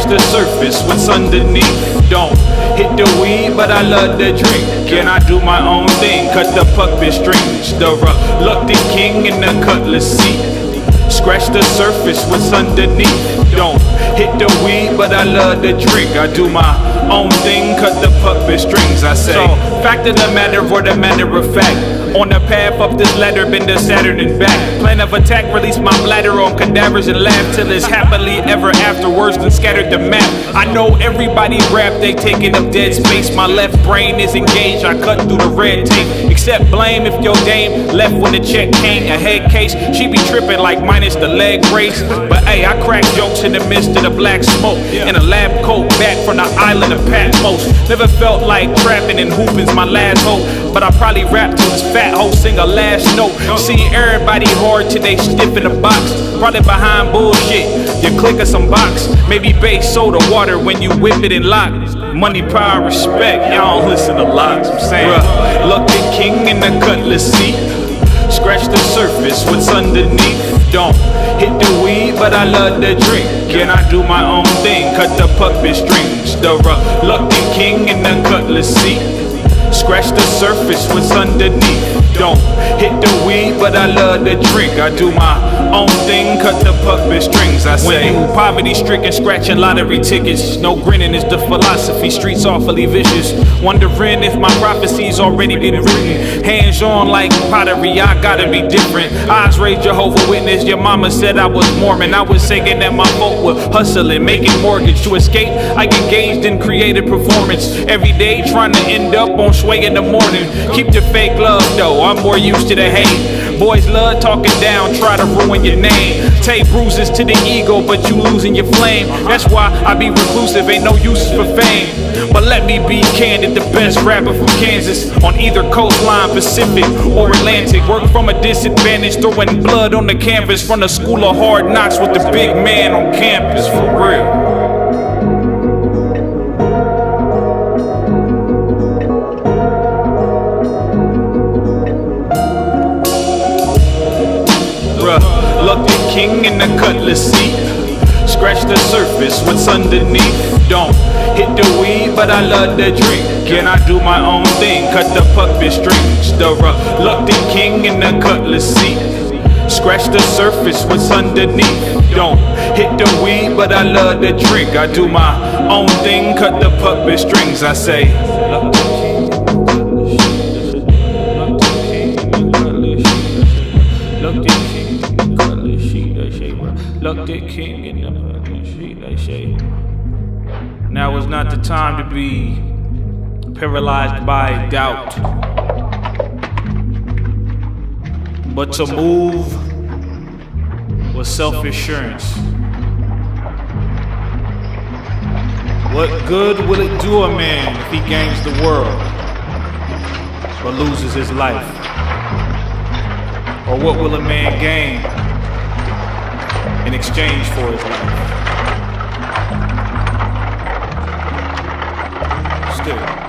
the surface, what's underneath. Don't hit the weed, but I love the drink. And I do my own thing, cut the puppet strings. The reluctant king in the cutlass seat. Scratch the surface, what's underneath. Don't hit the weed, but I love the drink. I do my own thing, cut the puppet strings, I say. So, fact of the matter or the matter of fact, on the path up this ladder, been to Saturn and back. Plan of attack, release my bladder on cadavers and laugh till it's happily ever afterwards, then scattered the map. I know everybody rap, they taking up dead space. My left brain is engaged, I cut through the red tape. Accept blame if your dame left when the check came. A head case, she be tripping like minus the leg brace. But hey, I crack jokes in the midst of the black smoke. In a lab coat, back from the island of Patmos. Never felt like trapping and hooping's my last hope. But I probably rap till this fat hoe sing a last note. See everybody hard till they stiff in the box. Probably behind bullshit, you click of some box. Maybe base soda water when you whip it and lock. Money, power, respect, y'all don't listen to lots. I'm saying, look the king in the cutlass seat. Scratch the surface, what's underneath. Don't hit the weed, but I love the drink. And I do my own thing, cut the puppet strings. The reluctant king in the cutlass seat. Scratch the surface, what's underneath. Don't hit the weed, but I love the drink. I do my own thing, cut the puppet strings, I say. When you poverty stricken, scratching lottery tickets. No grinning is the philosophy, streets awfully vicious. Wondering if my prophecies already been written. Hands on like pottery, I gotta be different. Eyes raised, Jehovah Witness. Your mama said I was Mormon. I was saying that my folk were hustling, making mortgage. To escape, I engaged in creative performance. Every day trying to end up on sway in the morning. Keep the fake love though, I'm more used to the hate. Boys love talking down, try to ruin your name. Take bruises to the ego, but you losing your flame. That's why I be reclusive, ain't no use for fame. But let me be candid, the best rapper from Kansas. On either coastline, Pacific or Atlantic. Work from a disadvantage, throwing blood on the canvas. From the school of hard knocks with the big man on campus, for real. Look the king in the cutlass seat. Scratch the surface, what's underneath. Don't hit the weed, but I love the drink. And I do my own thing, cut the puppet strings. The reluctant king in the cutlass seat. Scratch the surface, what's underneath. Don't hit the weed, but I love the drink. I do my own thing, cut the puppet strings, I say. Look the king in the street, they say. Now is not the time to be paralyzed by doubt, but to move with self-assurance. What good will it do a man if he gains the world but loses his life? Or what will a man gain in exchange for his life? Still.